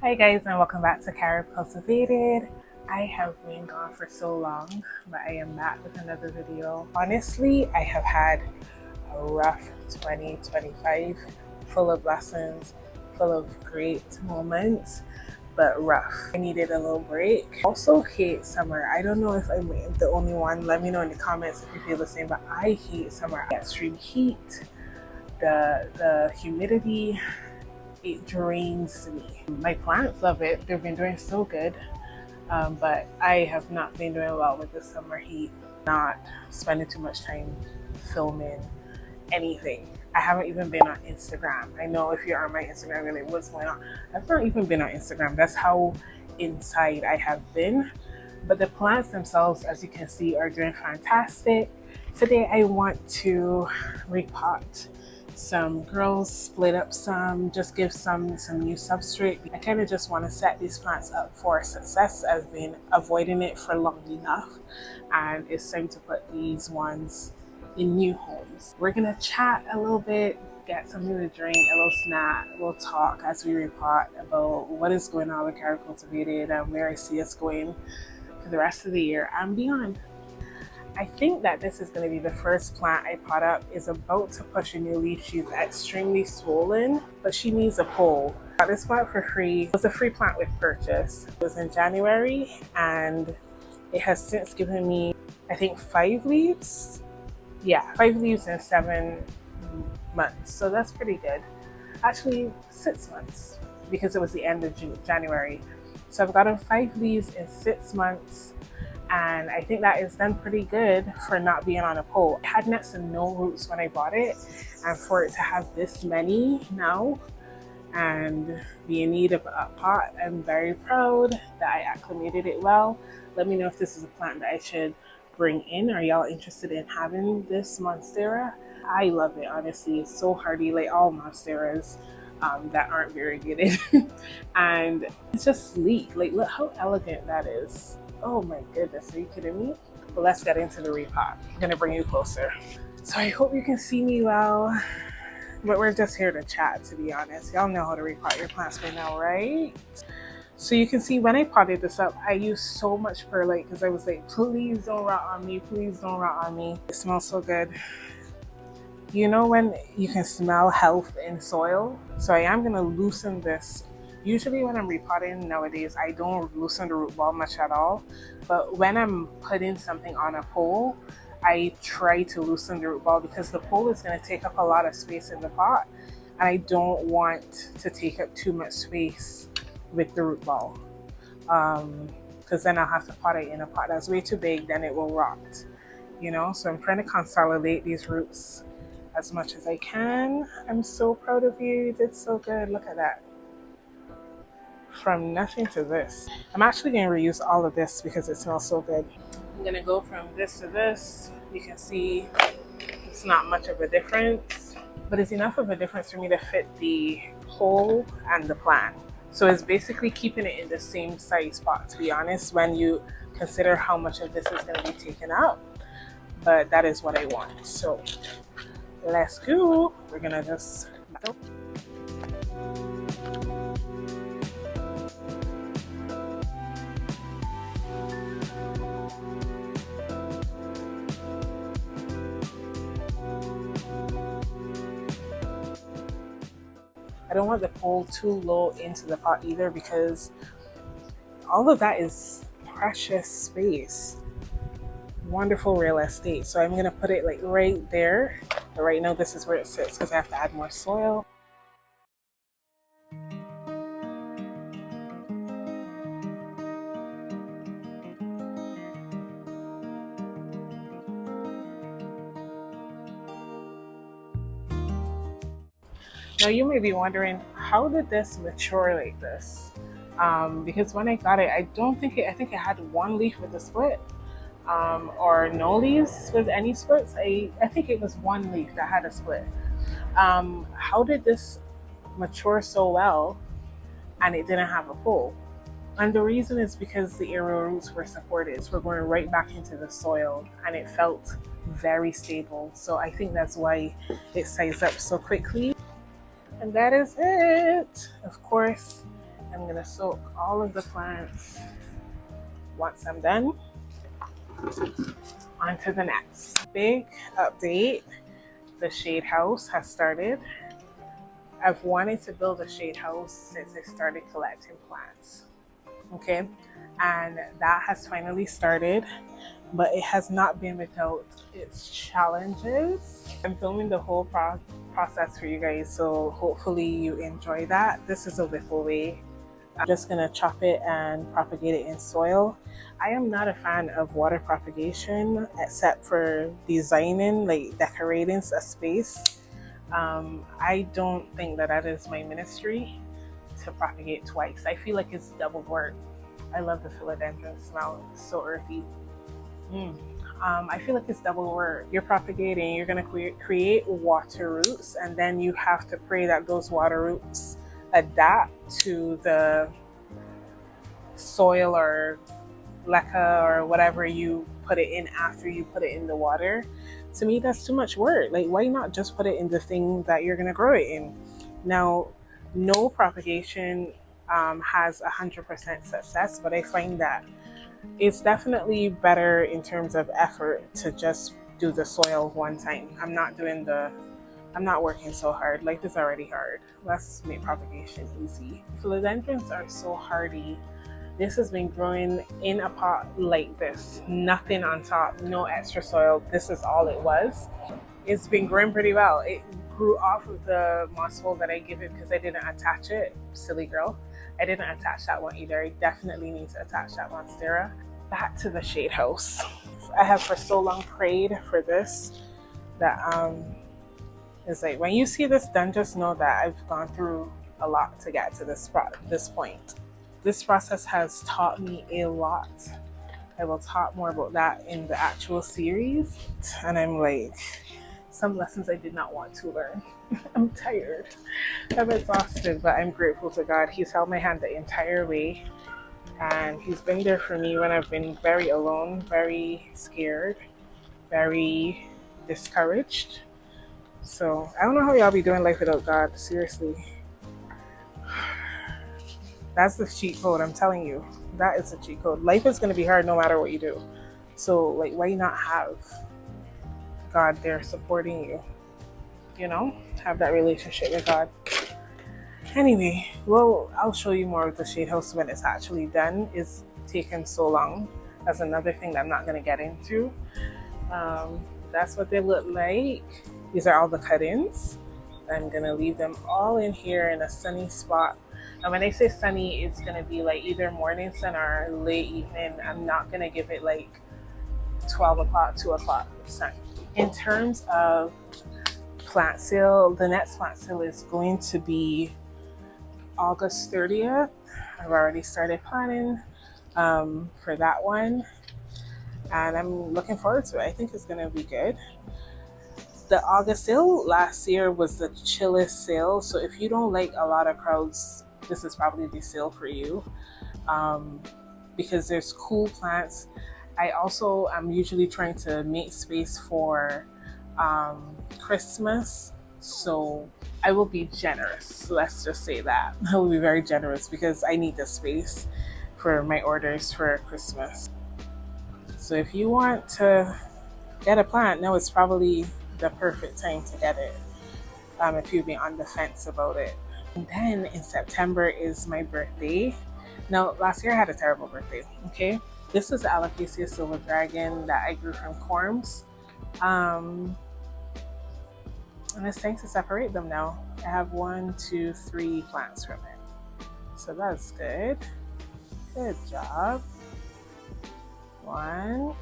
Hi guys, and welcome back to Caribcultivated. I have been gone for so long, but I am back with another video. Honestly, I have had a rough 2025, full of lessons, full of great moments, but rough. I needed a little break. Also hate summer. I don't know if I'm the only one. Let me know in the comments if you feel the same, but I hate summer. Extreme heat, the humidity, it drains me. My plants love it. They've been doing so good, but I have not been doing well with the summer heat. Not spending too much time filming anything. I haven't even been on Instagram. I know if you're on my Instagram, you're like, what's going on? I've not even been on Instagram. That's how inside I have been. But the plants themselves, as you can see, are doing fantastic. Today I want to repot some girls, split up some, just give some new substrate. I kind of just want to set these plants up for success. I've been avoiding it for long enough, and it's time to put these ones in new homes. We're gonna chat a little bit, get something to drink, a little snack. We'll talk as we repot about what is going on with Caribcultivated and where I see us going for the rest of the year and beyond. I think that this is going to be the first plant I pot up. Is about to push a new leaf. She's extremely swollen, but she needs a pole. I got this plant for free. It was a free plant with purchase. It was in January, and it has since given me, I think, 5 leaves. Yeah, 5 leaves in 7 months. So that's pretty good. Actually, 6 months, because it was the end of January. So I've gotten 5 leaves in 6 months. And I think that is done pretty good for not being on a pole. It had next to no roots when I bought it, and for it to have this many now and be in need of a pot, I'm very proud that I acclimated it well. Let me know if this is a plant that I should bring in. Are y'all interested in having this Monstera? I love it, honestly. It's so hardy, like all Monsteras that aren't variegated. And it's just sleek. Like, look how elegant that is. Oh my goodness, are you kidding me? But let's get into the repot. I'm gonna bring you closer. So I hope you can see me well, but we're just here to chat, to be honest. Y'all know how to repot your plants by now, right? So you can see when I potted this up, I used so much perlite because I was like, please don't rot on me, please don't rot on me. It smells so good. You know when you can smell health in soil? So I am gonna loosen this. Usually when I'm repotting nowadays, I don't loosen the root ball much at all. But when I'm putting something on a pole, I try to loosen the root ball because the pole is going to take up a lot of space in the pot. And I don't want to take up too much space with the root ball. Because then I'll have to pot it in a pot that's way too big, then it will rot. You know, so I'm trying to consolidate these roots as much as I can. I'm so proud of you. You did so good. Look at that. From nothing to this. I'm actually going to reuse all of this because it smells so good. I'm going to go from this to this. You can see it's not much of a difference, but it's enough of a difference for me to fit the hole and the plant. So it's basically keeping it in the same size spot, to be honest, when you consider how much of this is going to be taken out. But that is what I want. So let's go. We're going to just... I don't want the pole too low into the pot either because all of that is precious space. Wonderful real estate. So I'm going to put it like right there. But right now this is where it sits because I have to add more soil. Now you may be wondering, how did this mature like this? Because when I got it, I think it had 1 leaf with a split, or no leaves with any splits. I think it was 1 leaf that had a split. How did this mature so well and it didn't have a pole? And the reason is because the aerial roots were supported. So we're going right back into the soil and it felt very stable. So I think that's why it sized up so quickly. And that is it. Of course, I'm gonna soak all of the plants once I'm done onto the next. Big update, the shade house has started. I've wanted to build a shade house since I started collecting plants, okay? And that has finally started, but it has not been without its challenges. I'm filming the whole process for you guys, so hopefully you enjoy that. This is a whiffle way. I'm just gonna chop it and propagate it in soil. I am not a fan of water propagation except for designing, like decorating a space. I don't think that is my ministry, to propagate twice. I feel like it's double work. I love the philodendron smell, it's so earthy. I feel like it's double work. You're propagating, you're gonna create water roots, and then you have to pray that those water roots adapt to the soil or leca or whatever you put it in after you put it in the water. To me, that's too much work. Like, why not just put it in the thing that you're gonna grow it in? Now, no propagation has 100% success, but I find that it's definitely better in terms of effort to just do the soil one time. I'm not working so hard. Life is already hard. Let's make propagation easy. Philodendrons are so hardy. This has been growing in a pot like this, nothing on top, no extra soil. This is all it was. It's been growing pretty well. It grew off of the moss hole that I gave it because I didn't attach it. Silly girl. I didn't attach that one either. I definitely need to attach that Monstera. Back to the shade house. I have for so long prayed for this that it's like, when you see this done, just know that I've gone through a lot to get to this point. This process has taught me a lot. I will talk more about that in the actual series. And I'm like, some lessons I did not want to learn. I'm tired. I'm exhausted, but I'm grateful to God. He's held my hand the entire way. And he's been there for me when I've been very alone, very scared, very discouraged. So I don't know how y'all be doing life without God, seriously. That's the cheat code, I'm telling you. That is the cheat code. Life is going to be hard no matter what you do. So, like, why not have God there supporting you? You know, have that relationship with God. Anyway, well, I'll show you more of the shade house when it's actually done. It's taken so long. That's another thing that I'm not going to get into. That's what they look like. These are all the cut-ins. I'm going to leave them all in here in a sunny spot. And when I say sunny, it's going to be like either morning sun or late evening. I'm not going to give it like 12 o'clock, 2 o'clock sun. In terms of plant sale, the next plant sale is going to be August 30th. I've already started planning for that one. And I'm looking forward to it. I think it's going to be good. The August sale last year was the chillest sale. So if you don't like a lot of crowds, this is probably the sale for you, because there's cool plants. I also am usually trying to make space for Christmas. So I will be generous. Let's just say that. I will be very generous because I need the space for my orders for Christmas. So if you want to get a plant, now it's probably the perfect time to get it, if you've been on the fence about it. And then in September is my birthday. Now, last year I had a terrible birthday, okay? This is the Alocasia silver dragon that I grew from corms. And it's time to separate them now. I have 1, 2, 3 plants from it. So that's good. Good job. 1.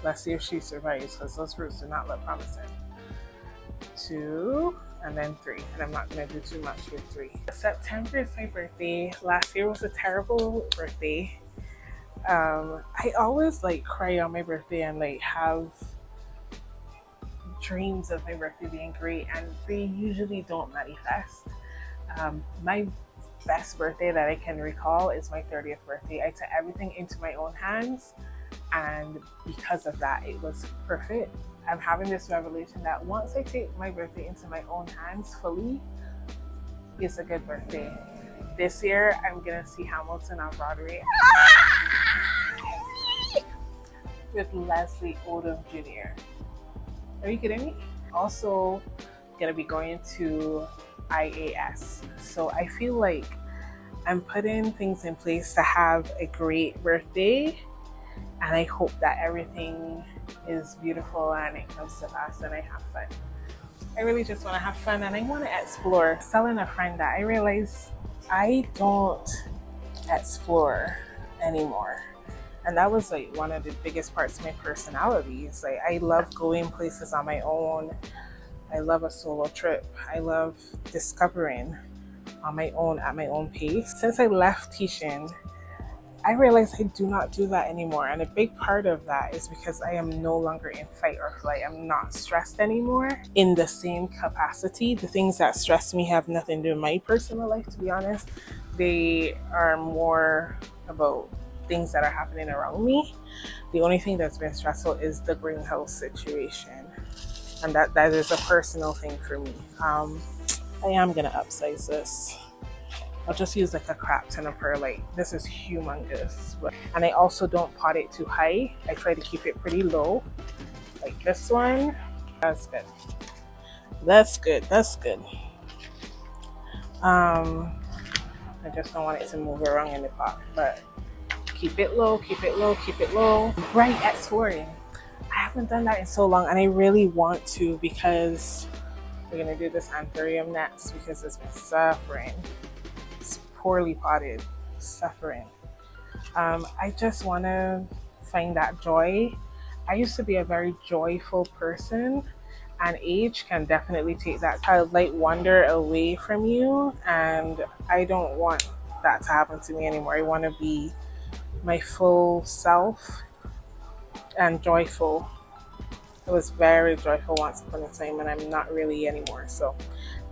Let's see if she survives, because those roots do not look promising. 2, and then 3. And I'm not going to do too much with 3. September is my birthday. Last year was a terrible birthday. I always like cry on my birthday and like have dreams of my birthday being great, and they usually don't manifest. My best birthday that I can recall is my 30th birthday. I took everything into my own hands, and because of that, it was perfect. I'm having this revelation that once I take my birthday into my own hands fully, it's a good birthday. This year, I'm gonna see Hamilton on Broadway with Leslie Odom Jr. Are you kidding me? Also, gonna be going to IAS. So I feel like I'm putting things in place to have a great birthday, and I hope that everything is beautiful and it comes to pass and I have fun. I really just want to have fun and I want to explore. I was telling a friend that I realize I don't explore anymore. And that was like one of the biggest parts of my personality. It's like I love going places on my own. I love a solo trip. I love discovering on my own at my own pace. Since I left teaching, I realized I do not do that anymore. And a big part of that is because I am no longer in fight or flight. I'm not stressed anymore in the same capacity. The things that stress me have nothing to do with my personal life, to be honest. They are more about things that are happening around me. The only thing that's been stressful is the greenhouse situation. And that is a personal thing for me. I am gonna upsize this. I'll just use like a crap ton of perlite. This is humongous. And I also don't pot it too high. I try to keep it pretty low. Like this one. That's good. That's good. That's good. I just don't want it to move around in the pot. But keep it low, keep it low, keep it low. Right, exploring. I haven't done that in so long and I really want to, because we're gonna do this anthurium next because it's been suffering. It's poorly potted, suffering. I just want to find that joy. I used to be a very joyful person, and age can definitely take that childlike wonder away from you, and I don't want that to happen to me anymore. I want to be my full self and joyful. I was very joyful once upon a time and I'm not really anymore. So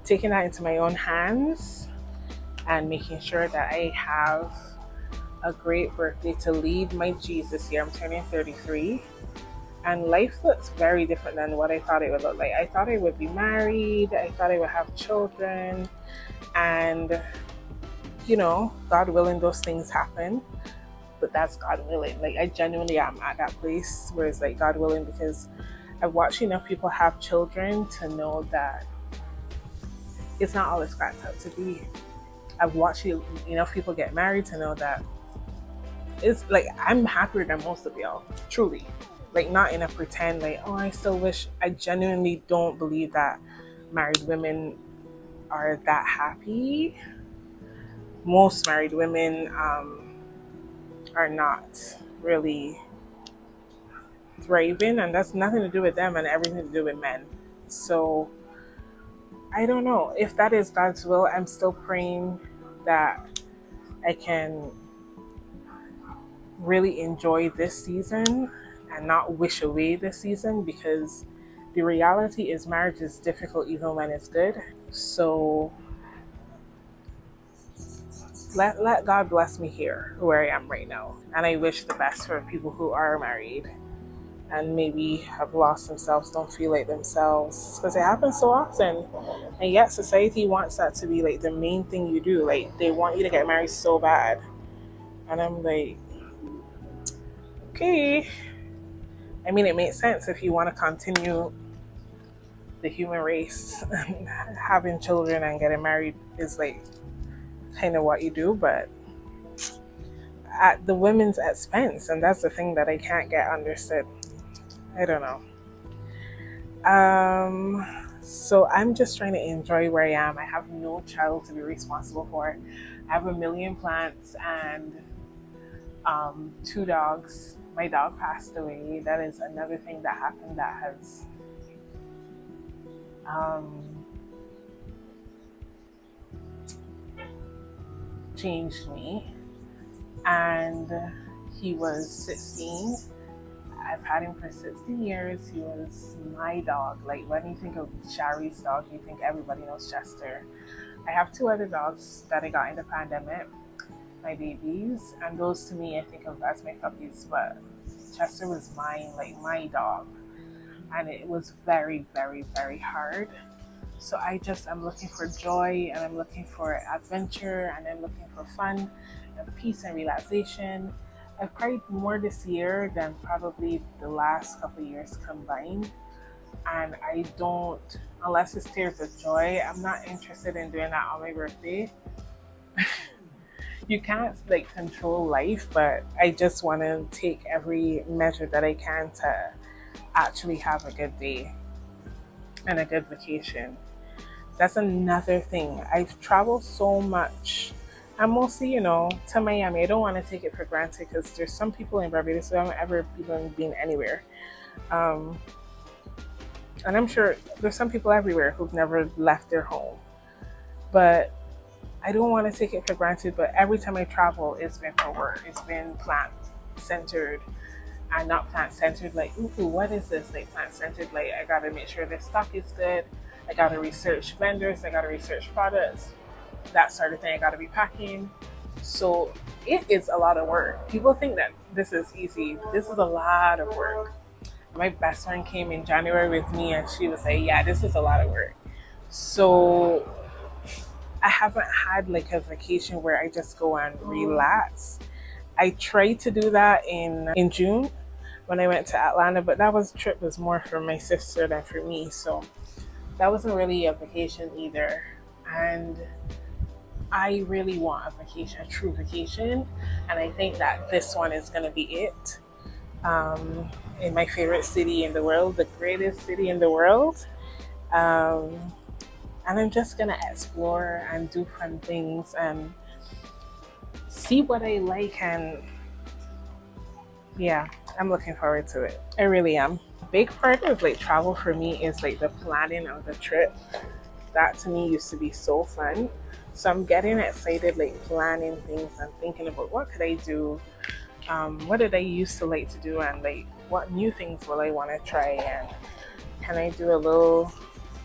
taking that into my own hands and making sure that I have a great birthday to lead my Jesus year. I'm turning 33 and life looks very different than what I thought it would look like. I thought I would be married, I thought I would have children, and you know, God willing, those things happen. But that's God willing. Like I genuinely am at that place where it's like God willing, because I've watched enough people have children to know that it's not all it's cracked up to be. I've watched enough people get married to know that it's like I'm happier than most of y'all, truly. Like not in a pretend like, oh, I still wish. I genuinely don't believe that married women are that happy. Most married women are not really thriving, and that's nothing to do with them and everything to do with men. So I don't know if that is God's will. I'm still praying that I can really enjoy this season and not wish away this season, because the reality is marriage is difficult even when it's good. So let God bless me here where I am right now, and I wish the best for people who are married and maybe have lost themselves, don't feel like themselves, because it happens so often. And yet society wants that to be like the main thing you do. Like they want you to get married so bad, and I'm like, okay. I mean, it makes sense if you want to continue the human race. Having children and getting married is like kind of what you do, but at the women's expense, and that's the thing that I can't get understood. I don't know. So I'm just trying to enjoy where I am. I have no child to be responsible for. I have a million plants and 2 dogs. My dog passed away. That is another thing that happened that has changed me. And he was 16. I've had him for 16 years. He was my dog. Like when you think of Shari's dog, you think everybody knows Chester. I have 2 other dogs that I got in the pandemic, my babies, and those to me I think of as my puppies, but Chester was mine, like my dog. And it was very, very, very hard So I'm looking for joy, and I'm looking for adventure, and I'm looking for fun and peace and relaxation. I've cried more this year than probably the last couple of years combined. And I don't, unless it's tears of joy, I'm not interested in doing that on my birthday. You can't like control life, but I just want to take every measure that I can to actually have a good day and a good vacation. That's another thing. I've traveled so much. I'm mostly, to Miami. I don't want to take it for granted because there's some people in Barbados who haven't ever even been anywhere. And I'm sure there's some people everywhere who've never left their home. But I don't want to take it for granted. But every time I travel, it's been for work. It's been plant centered and not plant centered. Like, ooh, what is this? Like plant centered. Like, I got to make sure the stock is good. I got to research vendors. I got to research products. That sort of thing. I got to be packing. So it is a lot of work. People think that this is easy. This is a lot of work. My best friend came in January with me and she was like, yeah, this is a lot of work. So I haven't had like a vacation where I just go and relax. I tried to do that in June when I went to Atlanta, but trip was more for my sister than for me. So that wasn't really a vacation either. And I really want a vacation, a true vacation. And I think that this one is going to be it. In my favorite city in the world, the greatest city in the world. And I'm just going to explore and do fun things and see what I like. And yeah, I'm looking forward to it. I really am. A big part of like travel for me is like the planning of the trip. That to me used to be so fun. So I'm getting excited, like planning things and thinking about what could I do, what did I used to like to do, and like what new things will I want to try, and can I do a little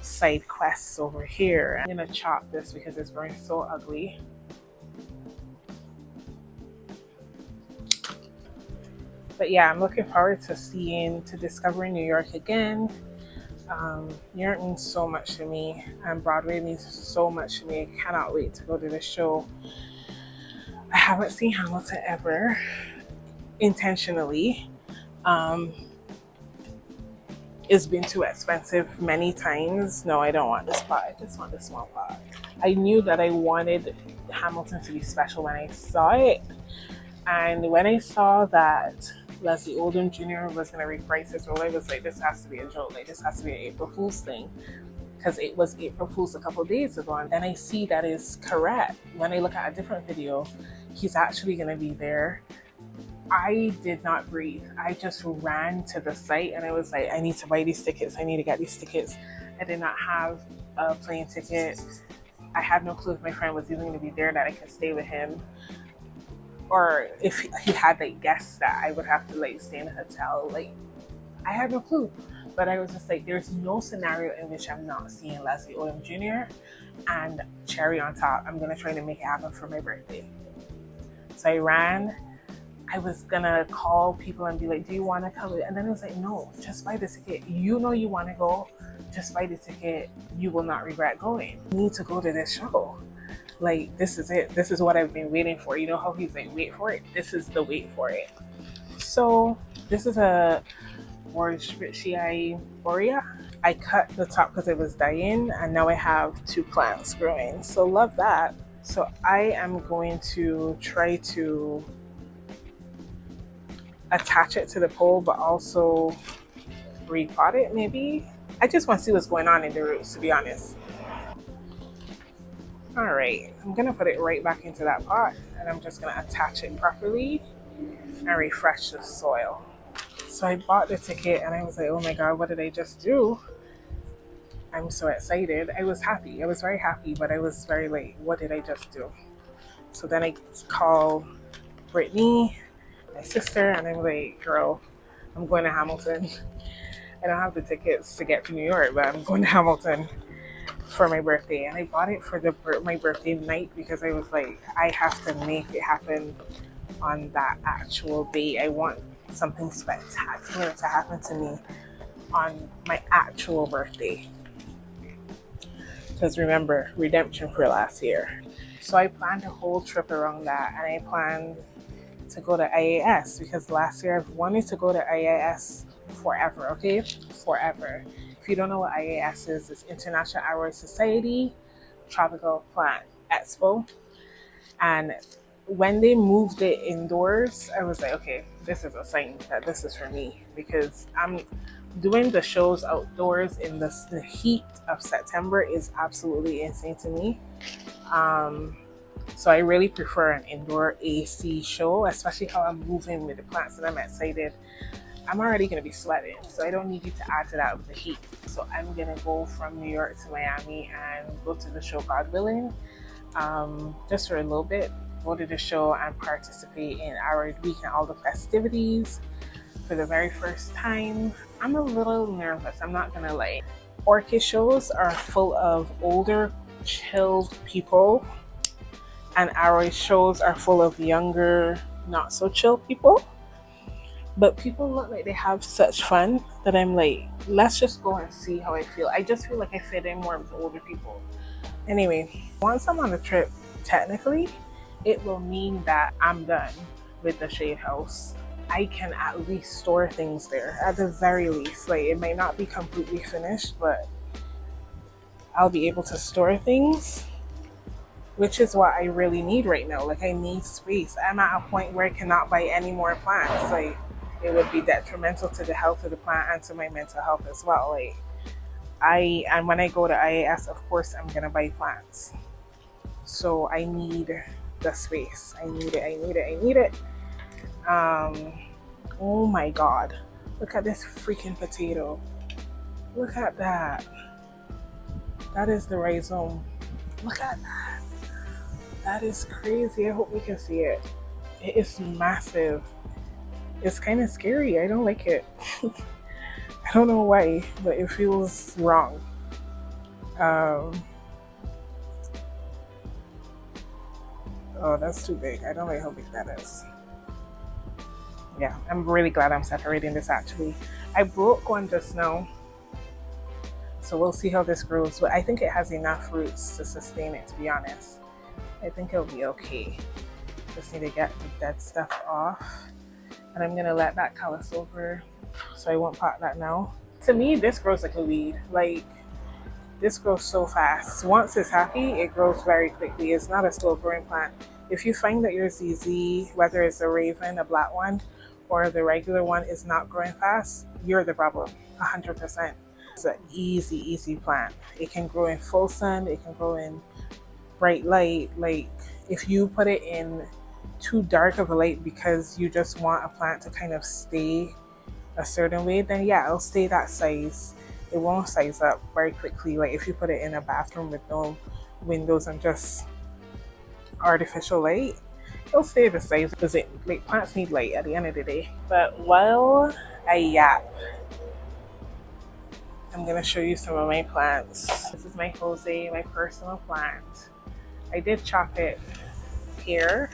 side quests over here. I'm gonna chop this because it's growing so ugly. But yeah, I'm looking forward to discovering New York again. New York means so much to me, and Broadway means so much to me. I cannot wait to go to the show. I haven't seen Hamilton ever, intentionally. It's been too expensive many times. No, I don't want this pot. I just want the small pot. I knew that I wanted Hamilton to be special when I saw it. And when I saw that Leslie Odom Jr. was going to reprise his role, I was like, this has to be a joke. Like, this has to be an April Fool's thing. Because it was April Fool's a couple of days ago. And then I see that is correct. When I look at a different video, he's actually going to be there. I did not breathe. I just ran to the site and I was like, I need to buy these tickets. I need to get these tickets. I did not have a plane ticket. I had no clue if my friend was even going to be there that I could stay with him. Or if he had like guests that I would have to like stay in a hotel. Like, I had no clue. But I was just like, there's no scenario in which I'm not seeing Leslie Odom Jr. And cherry on top, I'm going to try to make it happen for my birthday. So I ran. I was going to call people and be like, do you want to come? And then I was like, no, just buy the ticket. You know you want to go. Just buy the ticket. You will not regret going. You need to go to this show. Like, this is it. This is what I've been waiting for. You know how he's like, wait for it? This is the wait for it. So this is a Warwickshire Borea. I cut the top because it was dying, and now I have 2 plants growing. So love that. So I am going to try to attach it to the pole, but also repot it maybe. I just want to see what's going on in the roots, to be honest. All right, I'm gonna put it right back into that pot, and I'm just gonna attach it properly and refresh the soil. So I bought the ticket and I was like, oh my God, what did I just do? I'm so excited. I was happy. I was very happy, but I was very like, what did I just do? So then I called Brittany, my sister, and I'm like, girl, I'm going to Hamilton. I don't have the tickets to get to New York, but I'm going to Hamilton for my birthday. And I bought it for my birthday night because I was like, I have to make it happen on that actual day. I want something spectacular to happen to me on my actual birthday. because remember, redemption for last year. So I planned a whole trip around that, and I planned to go to IAS because last year I've wanted to go to IAS forever, okay? Forever. If you don't know what IAS is, it's International Aroid Society Tropical Plant Expo. And when they moved it indoors, I was like, okay, this is a sign that this is for me, because I'm doing the shows outdoors in the heat of September is absolutely insane to me. So I really prefer an indoor AC show, especially how I'm moving with the plants, and I'm excited. I'm already going to be sweating, so I don't need you to add to that with the heat. So I'm going to go from New York to Miami and go to the show, God willing, just for a little bit. Go to the show and participate in Aroid Week and all the festivities for the very first time. I'm a little nervous, I'm not going to lie. Orchid shows are full of older, chilled people, and Aroid shows are full of younger, not so chill people. But people look like they have such fun that I'm like, let's just go and see how I feel. I just feel like I fit in more with the older people. Anyway, once I'm on the trip, technically, it will mean that I'm done with the shade house. I can at least store things there, at the very least. Like, it might not be completely finished, but I'll be able to store things, which is what I really need right now. Like, I need space. I'm at a point where I cannot buy any more plants. Like, it would be detrimental to the health of the plant and to my mental health as well. Like, and when I go to IAS, of course, I'm gonna buy plants. So I need the space. I need it. Oh my God. Look at this freaking potato. Look at that. That is the rhizome. Look at that. That is crazy. I hope you can see it. It is massive. It's kind of scary. I don't like it. I don't know why, but it feels wrong. Oh, that's too big. I don't like how big that is. Yeah, I'm really glad I'm separating this actually. I broke one just now, so we'll see how this grows, but I think it has enough roots to sustain it, to be honest. I think it'll be okay. Just need to get the dead stuff off. And I'm gonna let that callus over, so I won't pot that now. To me, this grows like a weed. Like, this grows so fast. Once it's happy, it grows very quickly. It's not a slow growing plant. If you find that your ZZ, whether it's a Raven, a black one, or the regular one is not growing fast, you're the problem, 100%. It's an easy plant. It can grow in full sun, it can grow in bright light. Like, if you put it in too dark of a light because you just want a plant to kind of stay a certain way, then yeah, it'll stay that size. It won't size up very quickly. Like, if you put it in a bathroom with no windows and just artificial light, it'll stay the size, because like, plants need light at the end of the day. But while I yap, I'm gonna show you some of my plants. This is my Jose, my personal plant. I did chop it here.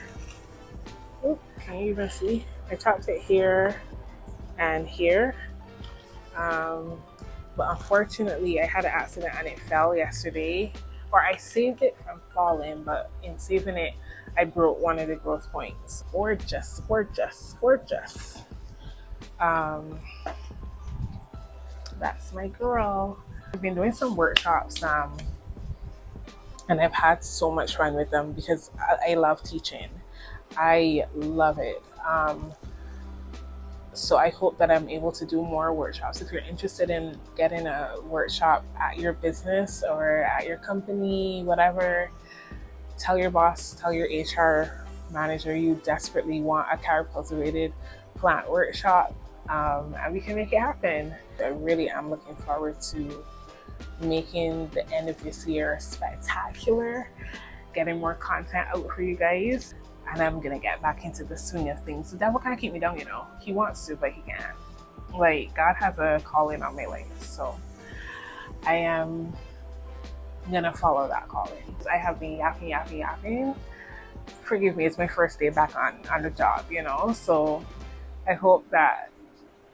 Oh, can you even see? I chopped it here and here. But unfortunately, I had an accident and it fell yesterday. Or I saved it from falling, but in saving it, I broke one of the growth points. Gorgeous. That's my girl. I've been doing some workshops, and I've had so much fun with them because I love teaching. I love it. So I hope that I'm able to do more workshops. If you're interested in getting a workshop at your business or at your company, whatever, tell your boss, tell your HR manager you desperately want a Caribcultivated plant workshop, and we can make it happen. I really am looking forward to making the end of this year spectacular, getting more content out for you guys. And I'm gonna get back into the swing of things. The devil can't keep me down, you know. He wants to, but he can't. Like, God has a calling on my life, so I am gonna follow that calling. I have been yapping. Forgive me, it's my first day back on the job, you know. So I hope that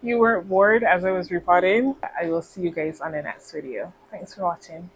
you weren't bored as I was repotting. I will see you guys on the next video. Thanks for watching.